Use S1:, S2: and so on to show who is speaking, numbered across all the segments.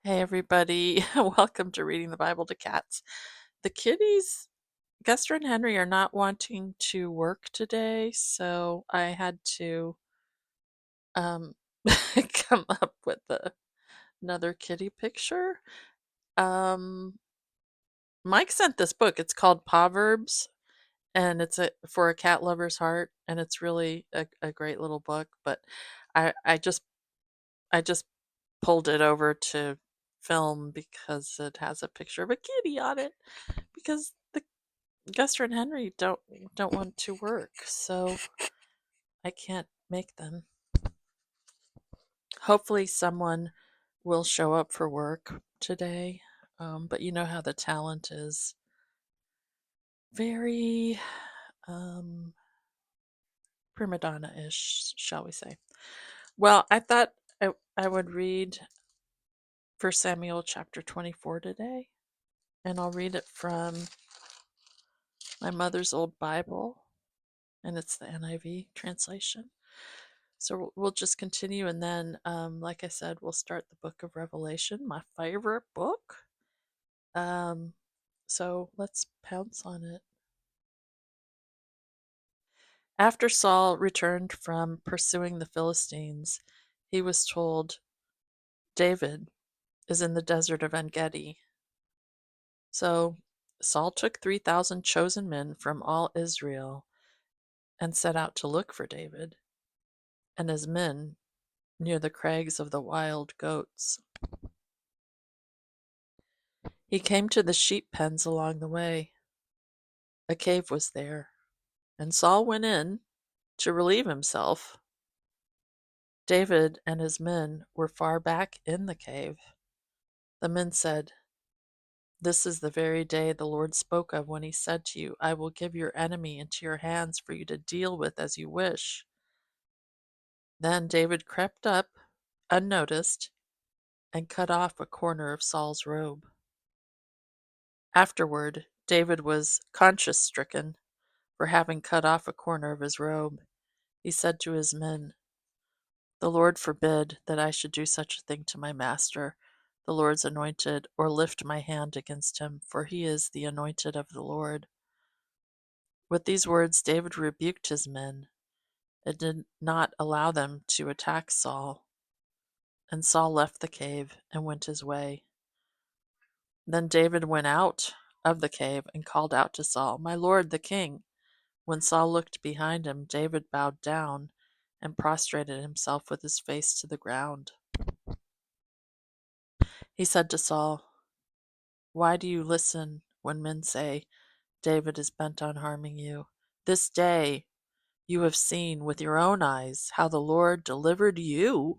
S1: Hey everybody, welcome to Reading the Bible to Cats. The kitties, Guster and Henry, are not wanting to work today, so I had to um, come up with another kitty picture. Um, Mike sent this book. It's called Proverbs, and it's for a cat lover's heart, and it's really a great little book. But I just pulled it over to film because it has a picture of a kitty on it because the Guster and Henry don't want to work, so I can't make them. Hopefully someone will show up for work today. But you know how the talent is very um, prima donna-ish, shall we say. Well, I thought I would read 1 Samuel chapter 24 today, and I'll read it from my mother's old Bible, and it's the NIV translation. So we'll just continue, and then, like I said, we'll start the book of Revelation, my favorite book. So let's pounce on it. After Saul returned from pursuing the Philistines, he was told, David is in the desert of En-Gedi. So Saul took 3,000 chosen men from all Israel and set out to look for David and his men near the crags of the wild goats. He came to the sheep pens along the way. A cave was there, and Saul went in to relieve himself. David and his men were far back in the cave. The men said, This is the very day the Lord spoke of when he said to you, I will give your enemy into your hands for you to deal with as you wish. Then David crept up, unnoticed, and cut off a corner of Saul's robe. Afterward, David was conscience-stricken for having cut off a corner of his robe. He said to his men, The Lord forbid that I should do such a thing to my master, the Lord's anointed, or lift my hand against him, for he is the anointed of the Lord. With these words, David rebuked his men and did not allow them to attack Saul. And Saul left the cave and went his way. Then David went out of the cave and called out to Saul, My lord, the king. When Saul looked behind him, David bowed down and prostrated himself with his face to the ground. He said to Saul, Why do you listen when men say, David is bent on harming you? This day you have seen with your own eyes how the Lord delivered you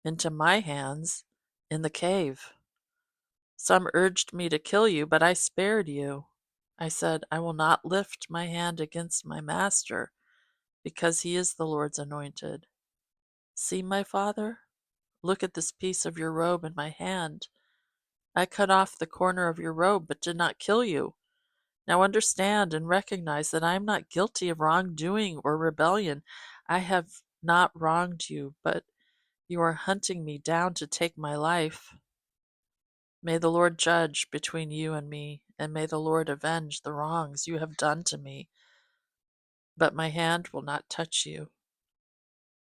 S1: into my hands in the cave. Some urged me to kill you, but I spared you. I said, I will not lift my hand against my master, because he is the Lord's anointed. See, my father, look at this piece of your robe in my hand. I cut off the corner of your robe, but did not kill you. Now understand and recognize that I am not guilty of wrongdoing or rebellion. I have not wronged you, but you are hunting me down to take my life. May the Lord judge between you and me, and may the Lord avenge the wrongs you have done to me. But my hand will not touch you.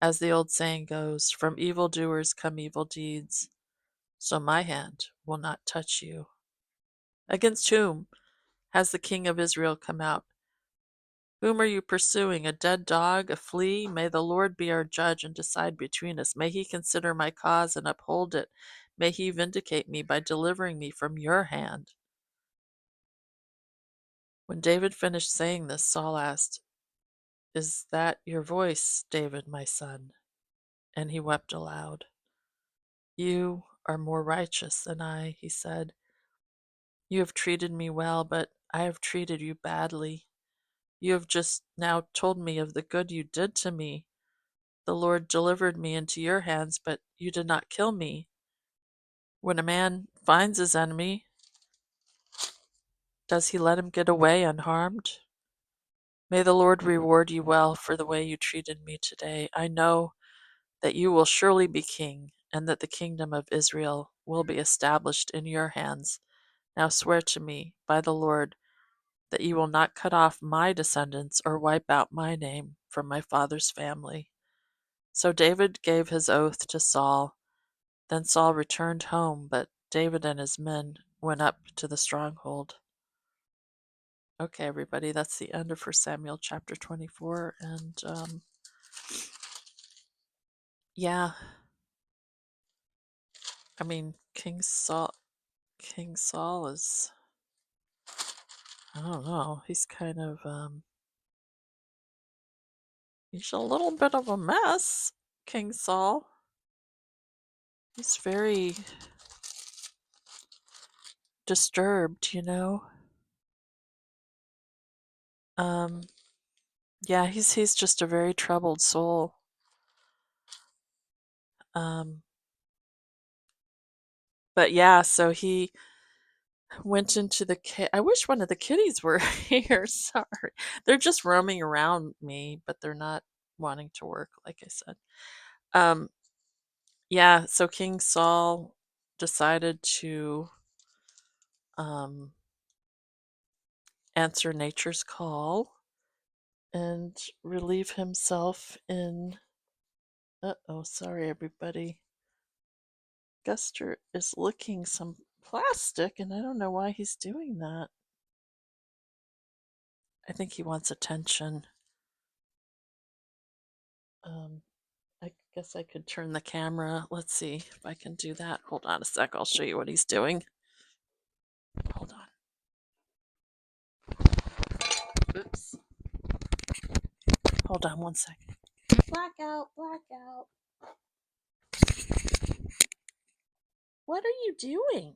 S1: As the old saying goes, from evildoers come evil deeds, so my hand will not touch you. Against whom has the king of Israel come out? Whom are you pursuing? A dead dog, a flea? May the Lord be our judge and decide between us. May he consider my cause and uphold it. May he vindicate me by delivering me from your hand. When David finished saying this, Saul asked, Is that your voice, David, my son? And he wept aloud. You are more righteous than I, he said. You have treated me well, but I have treated you badly. You have just now told me of the good you did to me. The Lord delivered me into your hands, but you did not kill me. When a man finds his enemy, does he let him get away unharmed? May the Lord reward you well for the way you treated me today. I know that you will surely be king, and that the kingdom of Israel will be established in your hands. Now swear to me, by the Lord, that you will not cut off my descendants or wipe out my name from my father's family." So David gave his oath to Saul. Then Saul returned home, but David and his men went up to the stronghold. Okay, everybody, that's the end of 1 Samuel chapter 24. And yeah, I mean, King Saul is, I don't know, he's kind of, he's a little bit of a mess, King Saul. He's very disturbed, you know. Um, yeah, he's just a very troubled soul. Um, but yeah, so he went into the I wish one of the kitties were here. Sorry, they're just roaming around me, but they're not wanting to work, like I said. Um, yeah, so King Saul decided to um, answer nature's call and relieve himself in. Uh-oh, sorry, everybody. Guster is licking some plastic, and I don't know why he's doing that. I think he wants attention. I guess I could turn the camera. Let's see if I can do that. Hold on a sec. I'll show you what he's doing. Hold on. Oops. Hold on one second. Blackout, blackout. What are you doing?